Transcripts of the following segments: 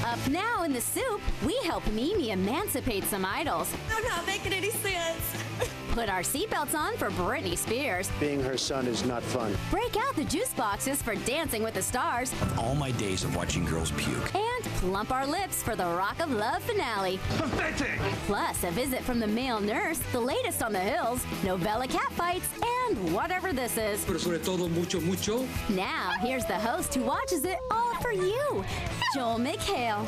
Up now in the soup, we help Mimi emancipate some idols. I'm not making any sense. Put our seatbelts on for Britney Spears. Being her son is not fun. Break out the juice boxes for Dancing with the Stars. All my days of watching girls puke. And plump our lips for the Rock of Love finale. Pathetic! Plus, a visit from the male nurse, the latest on the hills, novella catfights, and whatever this is. Pero sobre todo mucho, mucho. Now, here's the host who watches it all for you, Joel McHale.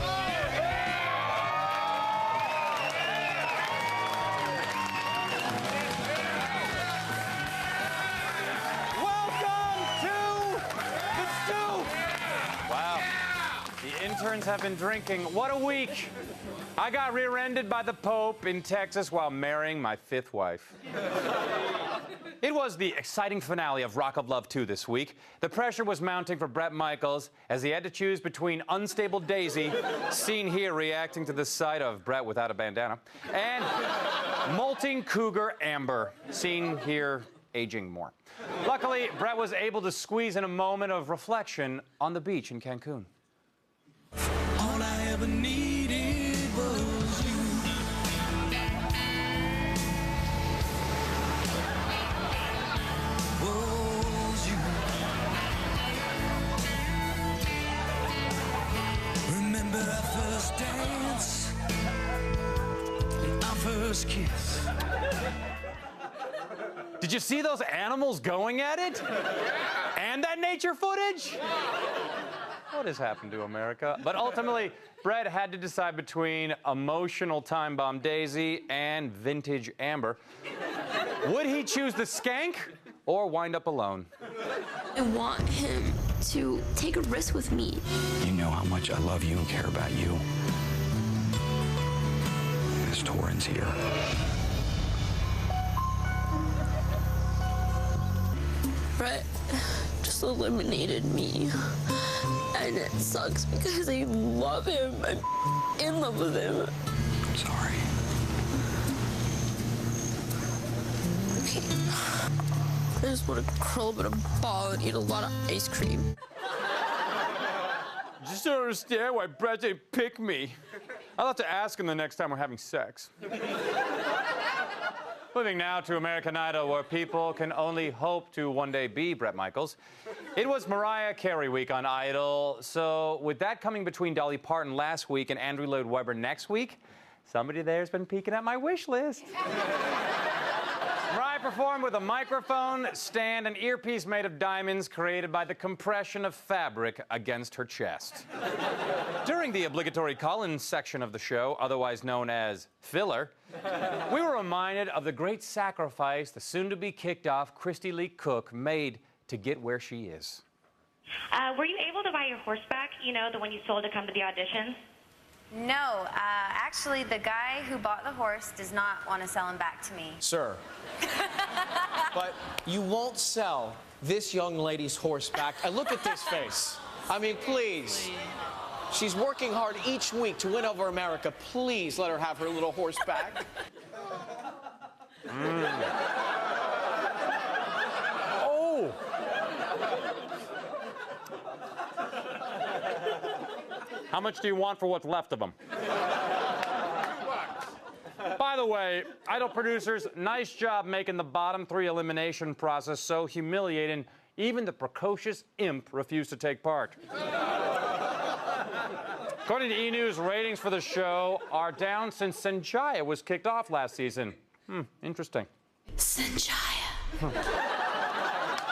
Interns have been drinking. What a week. I got rear-ended by the Pope in Texas while marrying my 5th wife. It was the exciting finale of Rock of Love 2 this week. The pressure was mounting for Bret Michaels as he had to choose between Unstable Daisy, seen here reacting to the sight of Bret without a bandana, and Molting Cougar Amber, seen here aging more. Luckily, Bret was able to squeeze in a moment of reflection on the beach in Cancun. All I ever needed was you. Was you. Remember our first dance and our first kiss. Did you see those animals going at it? And that nature footage? What has happened to America? But ultimately, Bret had to decide between emotional time bomb Daisy and vintage Amber. Would he choose the skank or wind up alone? I want him to take a risk with me. You know how much I love you and care about you. Miss Torrance here. Bret just eliminated me. And it sucks because I love him. I'm in love with him. I'm sorry. Okay. I just want to curl up in a ball and eat a lot of ice cream. Just don't understand why Bret didn't pick me. I'll have to ask him the next time we're having sex. Moving now to American Idol, where people can only hope to one day be Bret Michaels. It was Mariah Carey week on Idol, so with that coming between Dolly Parton last week and Andrew Lloyd Webber next week, somebody there's been peeking at my wish list. Mariah performed with a microphone, stand, and earpiece made of diamonds created by the compression of fabric against her chest. During the obligatory call-in section of the show, otherwise known as filler, we were reminded of the great sacrifice the soon-to-be kicked-off Christy Lee Cook made to get where she is. Were you able to buy your horse back, you know, the one you sold to come to the auditions? No, actually, the guy who bought the horse does not want to sell him back to me. Sir, but you won't sell this young lady's horse back. And look at this face. I mean, please. She's working hard each week to win over America. Please let her have her little horse back. Oh! How much do you want for what's left of them? By the way, Idol producers, nice job making the bottom 3 elimination process so humiliating, even the precocious imp refused to take part. According to E! News, ratings for the show are down since Sanjaya was kicked off last season. Interesting. Sanjaya.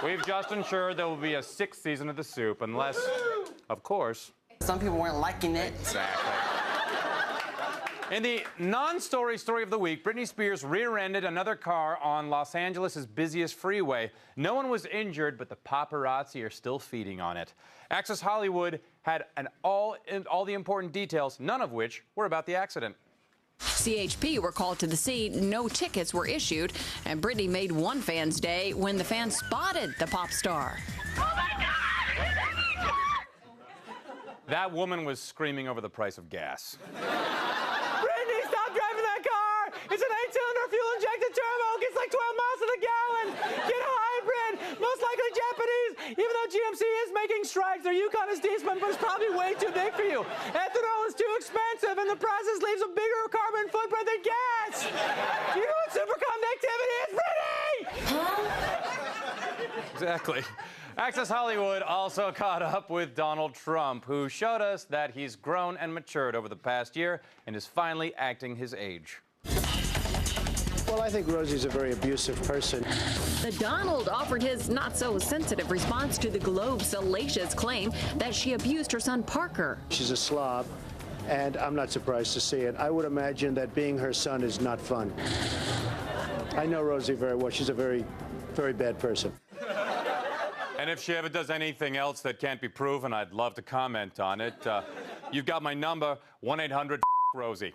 We've just ensured there will be a 6th season of The Soup, unless, of course... Some people weren't liking it. Exactly. In the non-story story of the week, Britney Spears rear-ended another car on Los Angeles' busiest freeway. No one was injured, but the paparazzi are still feeding on it. Access Hollywood had all the important details, none of which were about the accident. CHP were called to the scene, no tickets were issued, and Britney made one fan's day when the fans spotted the pop star. Oh my God! That woman was screaming over the price of gas. Britney, stop driving that car! It's an 8-cylinder fuel-injected turbo. It gets like 12 miles to the gallon. Get a hybrid. Most likely Japanese, even though GMC is making strides. Their Yukon is decent, but it's probably way too big for you. Ethanol is too expensive, and the process leaves a bigger carbon footprint than gas. Do you know what superconductivity is, Britney? Huh? Exactly. Access Hollywood also caught up with Donald Trump, who showed us that he's grown and matured over the past year and is finally acting his age. Well, I think Rosie's a very abusive person. The Donald offered his not-so-sensitive response to the Globe's salacious claim that she abused her son Parker. She's a slob, and I'm not surprised to see it. I would imagine that being her son is not fun. I know Rosie very well. She's a very, very bad person. And if she ever does anything else that can't be proven, I'd love to comment on it. You've got my number, 1-800-Rosie.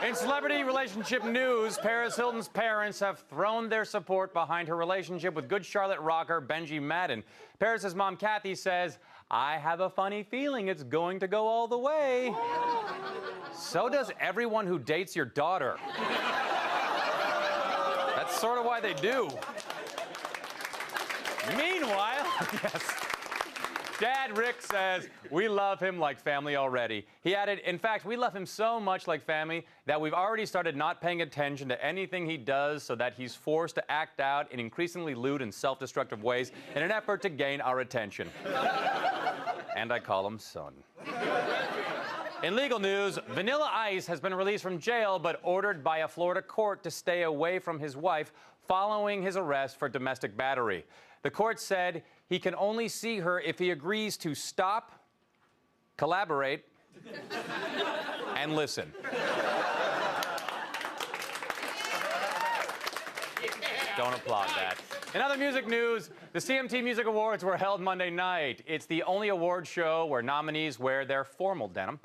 In celebrity relationship news, Paris Hilton's parents have thrown their support behind her relationship with good Charlotte rocker Benji Madden. Paris's mom, Kathy, says, "I have a funny feeling it's going to go all the way." So does everyone who dates your daughter. That's sort of why they do. Meanwhile, yes, Dad Rick says, "We love him like family already." He added, "In fact, we love him so much like family that we've already started not paying attention to anything he does so that he's forced to act out in increasingly lewd and self-destructive ways in an effort to gain our attention." And I call him son. In legal news, Vanilla Ice has been released from jail but ordered by a Florida court to stay away from his wife following his arrest for domestic battery. The court said he can only see her if he agrees to stop, collaborate, and listen. Don't applaud that. In other music news, the CMT Music Awards were held Monday night. It's the only award show where nominees wear their formal denim.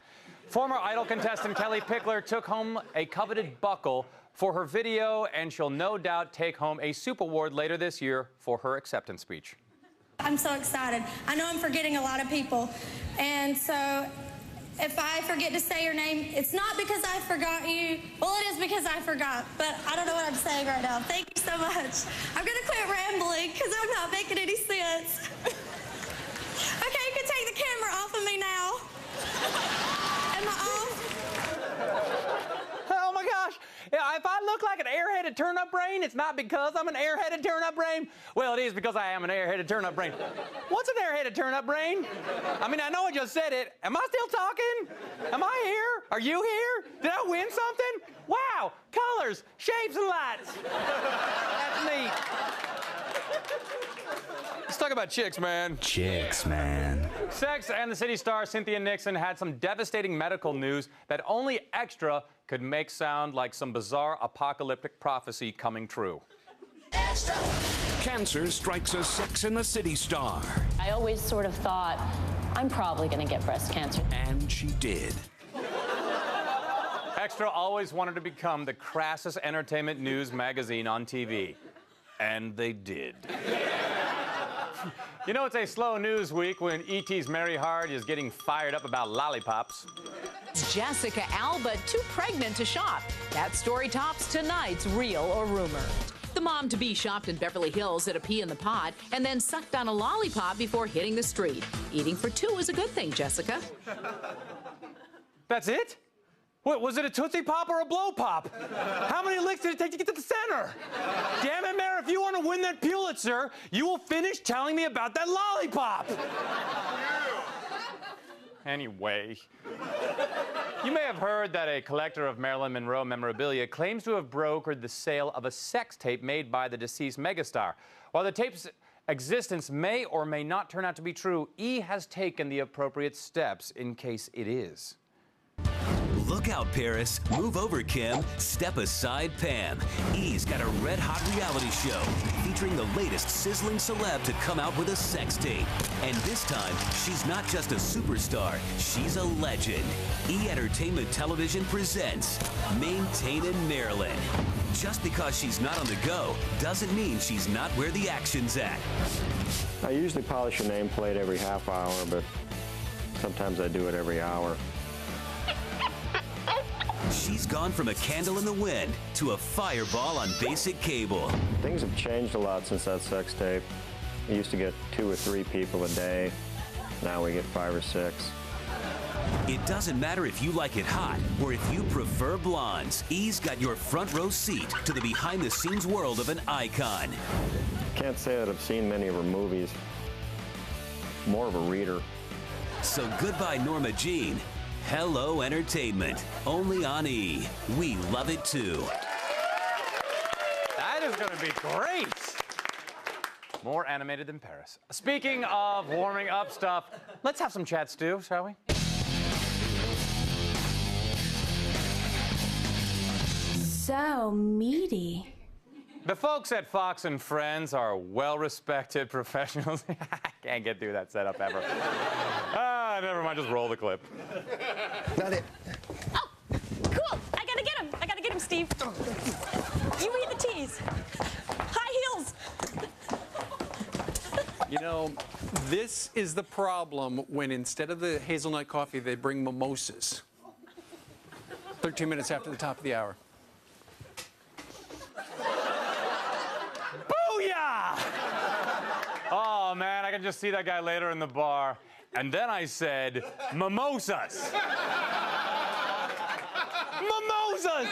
Former Idol contestant Kelly Pickler took home a coveted buckle for her video, and she'll no doubt take home a Soup Award later this year for her acceptance speech. I'm so excited. I know I'm forgetting a lot of people, and so if I forget to say your name, it's not because I forgot you. Well, it is because I forgot, but I don't know what I'm saying right now. Thank you so much. I'm going to quit rambling because I'm not making any sense. Okay, you can take the camera off of me now. Am I off? Oh my gosh. Yeah, if I look like an airheaded turnip brain, it's not because I'm an airheaded turnip brain. Well, it is because I am an airheaded turnip brain. What's an airheaded turnip brain? I mean, I know I just said it. Am I still talking? Am I here? Are you here? Did I win something? Wow, colors, shapes, and lights. That's neat. Let's talk about chicks, man. Chicks, man. Sex and the City star Cynthia Nixon had some devastating medical news that only Extra could make sound like some bizarre apocalyptic prophecy coming true. Extra. Cancer strikes a Sex and the City star. I always sort of thought, I'm probably going to get breast cancer. And she did. Extra always wanted to become the crassest entertainment news magazine on TV. And they did. You know, it's a slow news week when E.T.'s Mary Hart is getting fired up about lollipops. Jessica Alba too pregnant to shop. That story tops tonight's Real or Rumor. The mom-to-be shopped in Beverly Hills at a Pea in the Pod and then sucked on a lollipop before hitting the street. Eating for two is a good thing, Jessica. That's it? What, was it a Tootsie Pop or a Blow Pop? How many licks did it take to get to the center? Damn it, Mayor, if you want to win that Pulitzer, you will finish telling me about that lollipop. Anyway, you may have heard that a collector of Marilyn Monroe memorabilia claims to have brokered the sale of a sex tape made by the deceased megastar. While the tape's existence may or may not turn out to be true, E has taken the appropriate steps in case it is. Look out, Paris. Move over, Kim. Step aside, Pam. E's got a red-hot reality show featuring the latest sizzling celeb to come out with a sex tape. And this time, she's not just a superstar, she's a legend. E Entertainment Television presents Maintaining Marilyn. Just because she's not on the go doesn't mean she's not where the action's at. I usually polish a nameplate every half hour, but sometimes I do it every hour. She's gone from a candle in the wind to a fireball on basic cable. Things have changed a lot since that sex tape. We used to get 2 or 3 people a day. Now we get 5 or 6. It doesn't matter if you like it hot or if you prefer blondes. E's got your front row seat to the behind-the-scenes world of an icon. Can't say that I've seen many of her movies. More of a reader. So goodbye, Norma Jean. Hello, entertainment. Only on E. We love it, too. That is going to be great. More animated than Paris. Speaking of warming up stuff, let's have some chat stew, shall we? So meaty. The folks at Fox and Friends are well-respected professionals. I can't get through that setup ever. Never mind, just roll the clip. Got it. Oh, cool. I gotta get him. I gotta get him, Steve. You eat the teas. High heels. You know, this is the problem when instead of the hazelnut coffee, they bring mimosas. 13 minutes after the top of the hour. Booyah! Oh, man, I can just see that guy later in the bar. And then I said, mimosas. Mimosas!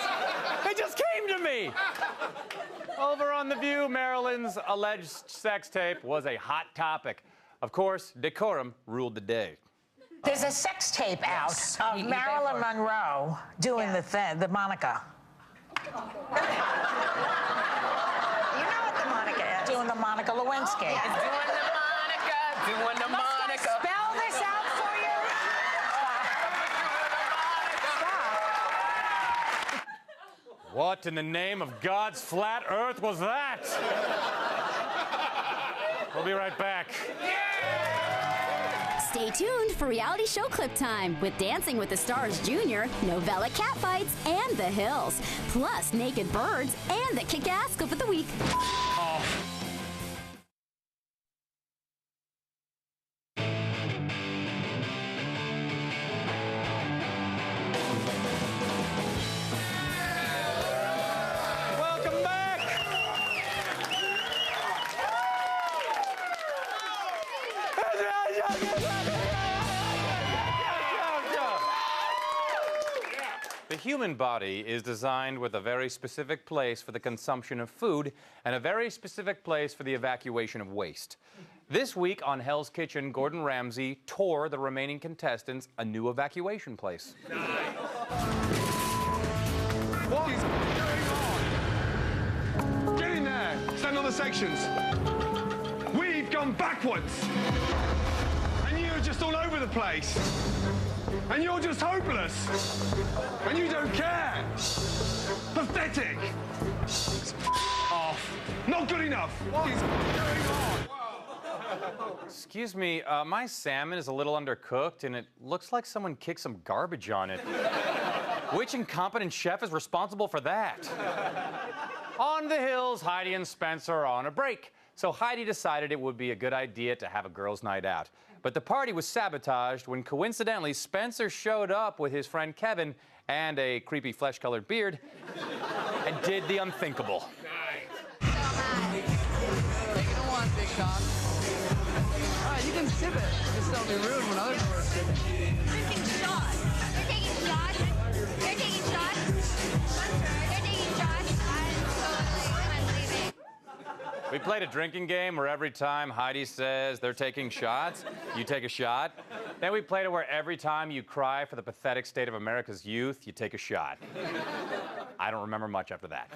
It just came to me. Over on The View, Marilyn's alleged sex tape was a hot topic. Of course, decorum ruled the day. There's a sex tape out of Marilyn Monroe doing the Monica. You know what the Monica is? Doing the Monica Lewinsky. Doing the Monica, doing the Monica. Spell this out for you. What in the name of God's flat earth was that? We'll be right back. Stay tuned for reality show clip time with Dancing with the Stars Jr., novella catfights, and The Hills. Plus naked birds and the kick-ass clip of the week. Oh. Welcome back. The human body is designed with a very specific place for the consumption of food and a very specific place for the evacuation of waste. This week on Hell's Kitchen, Gordon Ramsay tore the remaining contestants a new evacuation place. What is going on? Get in there! Stand on the sections. We've gone backwards. And you're just all over the place. And you're just hopeless. And you don't care. Pathetic. Off. Not good enough. What is going on? Excuse me, my salmon is a little undercooked and it looks like someone kicked some garbage on it. Which incompetent chef is responsible for that? On the Hills, Heidi and Spencer are on a break. So Heidi decided it would be a good idea to have a girls' night out. But the party was sabotaged when coincidentally Spencer showed up with his friend Kevin and a creepy flesh-colored beard and did the unthinkable. Take it on, big cock. All right, you can sip it. Just don't be rude when other people are sipping. Taking shots. They're taking shots. They're taking shots. They're taking shots. I'm leaving. We played a drinking game where every time Heidi says they're taking shots, you take a shot. Then we played it where every time you cry for the pathetic state of America's youth, you take a shot. I don't remember much after that.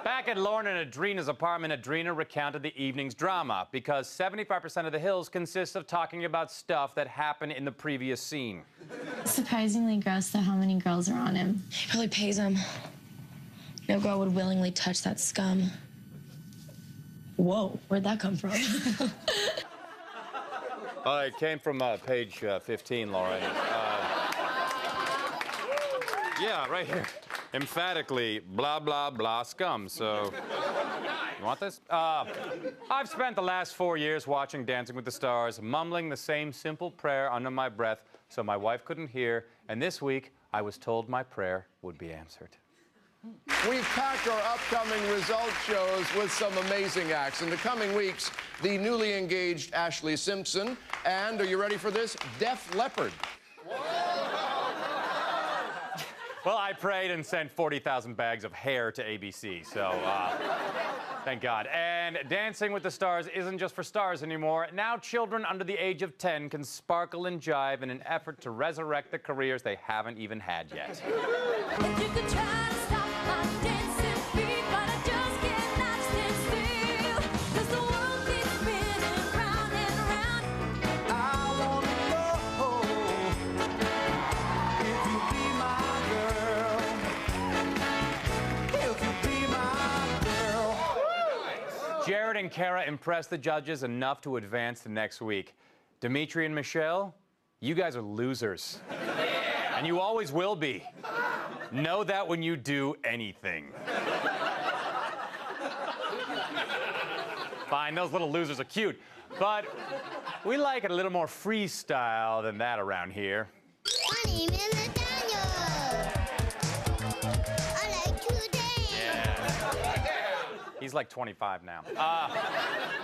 Back at Lauren and Adrina's apartment, Adrina recounted the evening's drama because 75% of the Hills consists of talking about stuff that happened in the previous scene. Surprisingly gross though how many girls are on him. He probably pays them. No girl would willingly touch that scum. Whoa, where'd that come from? It came from page 15, Lauren. Yeah, right here. Emphatically, blah, blah, blah, scum. So, you want this? I've spent the last 4 years watching Dancing with the Stars, mumbling the same simple prayer under my breath so my wife couldn't hear. And this week, I was told my prayer would be answered. We've packed our upcoming result shows with some amazing acts. In the coming weeks, the newly engaged Ashley Simpson and, are you ready for this, Def Leppard. Well, I prayed and sent 40,000 bags of hair to ABC, so thank God. And Dancing with the Stars isn't just for stars anymore. Now children under the age of 10 can sparkle and jive in an effort to resurrect the careers they haven't even had yet. Jared and Kara impressed the judges enough to advance to next week. Dimitri and Michelle, you guys are losers. And you always will be. Know that when you do anything. Fine, those little losers are cute, but we like it a little more freestyle than that around here. My name is Nathaniel. I like to dance. He's like 25 now.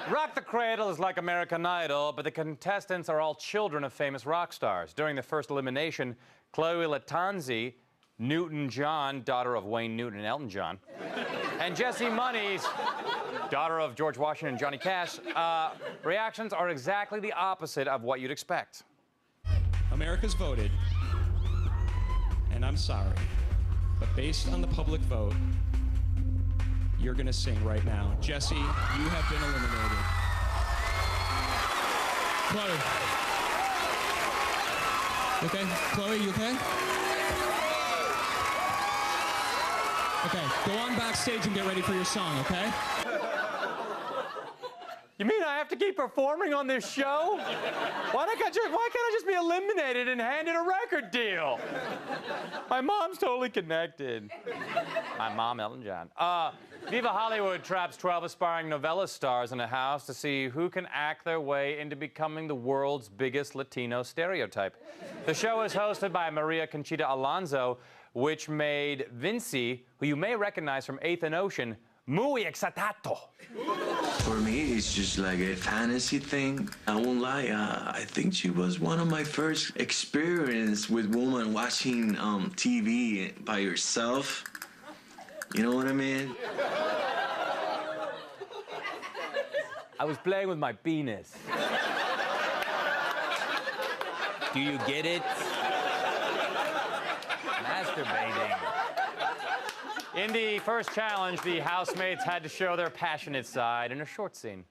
Rock the Cradle is like American Idol, but the contestants are all children of famous rock stars. During the first elimination, Chloe Latanzi, Newton-John, daughter of Wayne Newton and Elton John, and Jessie Monies, daughter of George Washington and Johnny Cash, reactions are exactly the opposite of what you'd expect. America's voted, and I'm sorry, but based on the public vote, you're gonna sing right now. Jessie, you have been eliminated. Chloe. Okay, Chloe, you okay? Okay, go on backstage and get ready for your song, okay? You mean I have to keep performing on this show? Why can't I just be eliminated and handed a record deal? My mom's totally connected. My mom, Elton John. Diva Hollywood traps 12 aspiring novella stars in a house to see who can act their way into becoming the world's biggest Latino stereotype. The show is hosted by Maria Conchita Alonso, which made Vinci, who you may recognize from Eighth and Ocean, muy excitado. For me, it's just like a fantasy thing. I won't lie, I think she was one of my first experience with woman watching TV by herself. You know what I mean? I was playing with my penis. Do you get it? Masturbating. In the first challenge, the housemates had to show their passionate side in a short scene.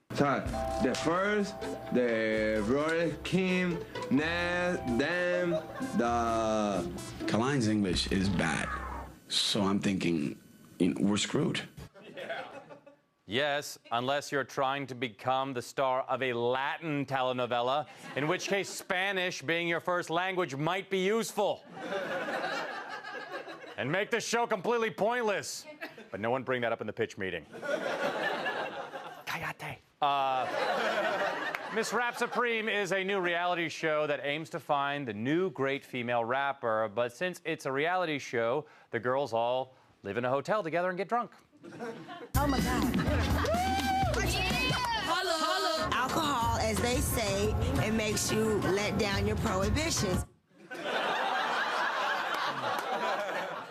The first, the brother Kim, then the... Kaline's English is bad, so I'm thinking, we're screwed. Yes, unless you're trying to become the star of a Latin telenovela, in which case Spanish, being your first language, might be useful. And make the show completely pointless. But no one bring that up in the pitch meeting. Cállate. Miss Rap Supreme is a new reality show that aims to find the new great female rapper. But since it's a reality show, the girls all live in a hotel together and get drunk. Oh my God. Holla. Alcohol, as they say, it makes you let down your prohibitions.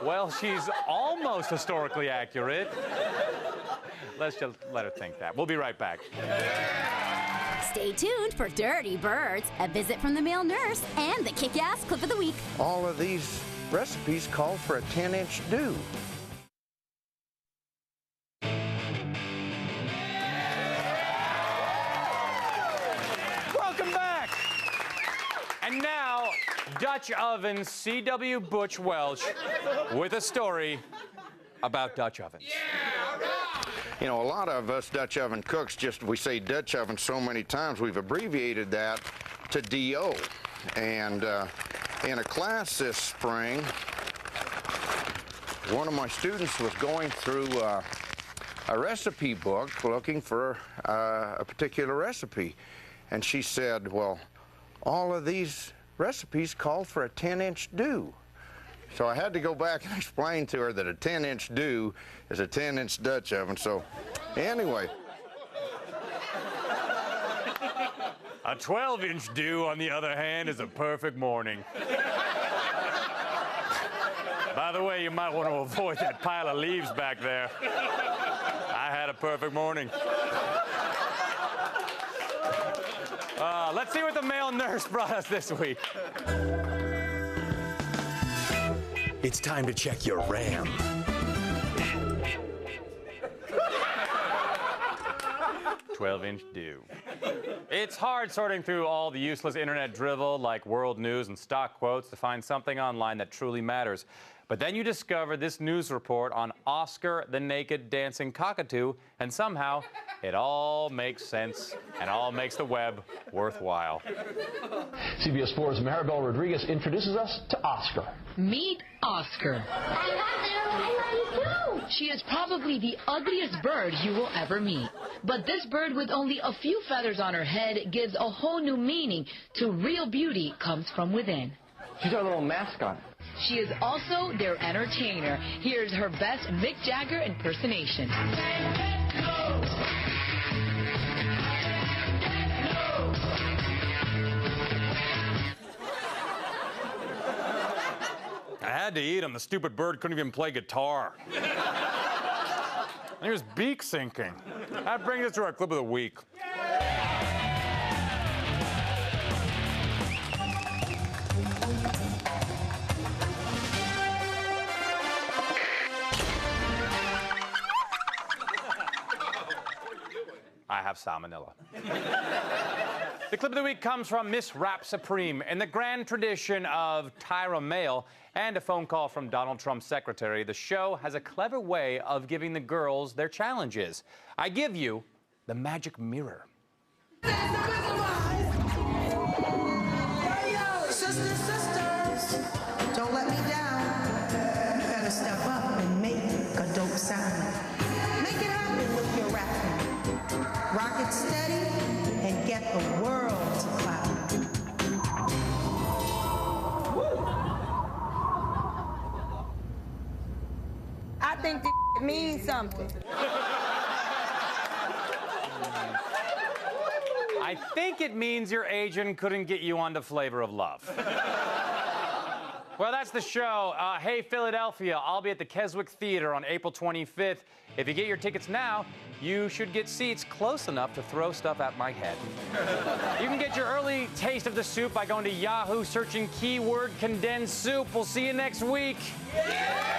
Well, she's almost historically accurate. Let's just let her think that. We'll be right back. Stay tuned for Dirty Birds, a visit from the male nurse, and the kick-ass clip of the week. All of these recipes call for a 10-inch do. Welcome back. And now, Dutch Oven's C.W. Butch Welch with a story about Dutch ovens. You know, a lot of us Dutch oven cooks, we say Dutch oven so many times, we've abbreviated that to D.O. And in a class this spring, one of my students was going through a recipe book looking for a particular recipe. And she said, well, all of these recipes call for a 10-inch do. So I had to go back and explain to her that a 10-inch do is a 10-inch Dutch oven. So anyway. A 12-inch do, on the other hand, is a perfect morning. By the way, you might want to avoid that pile of leaves back there. I had a perfect morning. Let's see what the male nurse brought us this week. It's time to check your RAM. "12-inch do." It's hard sorting through all the useless internet drivel like world news and stock quotes to find something online that truly matters. But then you discover this news report on Oscar the Naked Dancing Cockatoo, and somehow it all makes sense and all makes the web worthwhile. CBS 4's Maribel Rodriguez introduces us to Oscar. Meet Oscar. I love you too. She is probably the ugliest bird you will ever meet. But this bird with only a few feathers on her head gives a whole new meaning to real beauty comes from within. She's our little mascot. She is also their entertainer. Here's her best Mick Jagger impersonation. I had to eat him. The stupid bird couldn't even play guitar. And he was beak sinking. That brings us to our clip of the week. I have salmonella. The clip of the week comes from Miss Rap Supreme. In the grand tradition of Tyra Mail and a phone call from Donald Trump's secretary, the show has a clever way of giving the girls their challenges. I give you the magic mirror. Sisters, sisters, don't let me down. You better step up and make a dope sound. Make it happen with your rapping. Rock it steady and get the world to clap. I think this means something. I think it means your agent couldn't get you onto Flavor of Love. Well, that's the show. Hey, Philadelphia, I'll be at the Keswick Theater on April 25th. If you get your tickets now, you should get seats close enough to throw stuff at my head. You can get your early taste of the soup by going to Yahoo, searching keyword condensed soup. We'll see you next week. Yeah!